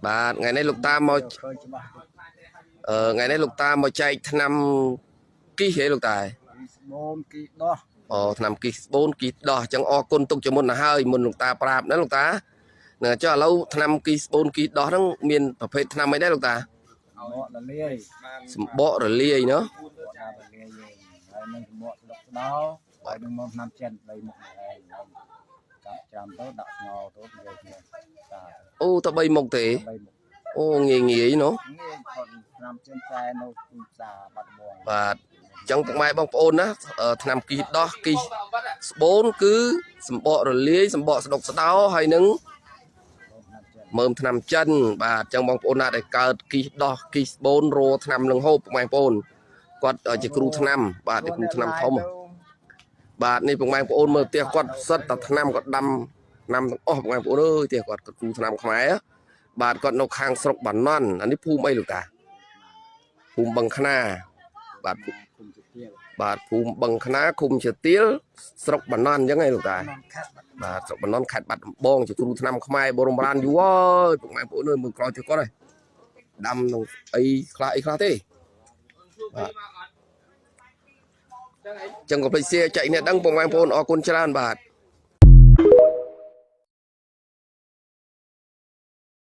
បាទថ្ងៃនេះលោកតាមកថ្ងៃនេះលោកតាមកចែកថ្នាំគីហេលោកតាស្បូនគីដោះអូថ្នាំគីស្បូនគីដោះអញ្ចឹងអរគុណទុកជាមុនទៅហើយមុនលោកតាប្រាប់ណាលោកតាចុះឥឡូវថ្នាំគីស្បូនគីដោះហ្នឹងមានប្រភេទថ្នាំអីដែរលោកតាសម្បករលាយเนาะហើយនឹងសម្បកស្លុកស្ដោហើយនឹងមកថ្នាំចិន3មុខឯងកាត់ចាំទៅដាក់ស្ងោទៅនិយាយគ្នាអូតែ3មុខទេអូងាយងាយเนาะថ្នាំចិនតែនៅទីផ្សារបាត់ដំបងបាទអញ្ចឹងពុកម៉ែបងប្អូនណាថ្នាំគីដោះគីស្បូនគឺសម្បករលាយសម្បកស្ដុកស្ដោហើយនឹងមើមថ្នាំចិនបាទអញ្ចឹងបងប្អូនណាដែលកើតគីដោះគីស្បូនរោថ្នាំនឹងហូបពុកម៉ែបងប្អូនគាត់ជាគ្រូថ្នាំបាទជាគ្រូថ្នាំធំបាទនេះពុកម៉ែបងប្អូនមើលផ្ទះគាត់សិតតែថ្នាំគាត់ដាំថ្នាំទាំងអស់ពុកម៉ែបងប្អូនអើយផ្ទះគាត់គ្រូថ្នាំខ្មែរបាទគាត់នៅខាងស្រុកបាណន់អានេះភូមិអីលោកតាភូមិបឹងខ្នាបាទភូមិបឹងខ្នាឃុំជាទៀលស្រុកបាណន់អញ្ចឹងឯងលោកតាបាទស្រុកបាណន់ខេត្តបាត់ដំបងជាគ្រូថ្នាំខ្មែរបរមរានយូរហើយពុកម៉ែបងប្អូនអើយមើលក្រោយជើងគាត់ហើយដាំនឹងអីខ្លះទេបាទចឹងក៏ភ្លេចសៀចែកនេះដឹងពុកម៉ែបងប្អូនអរគុណច្រើនបាទ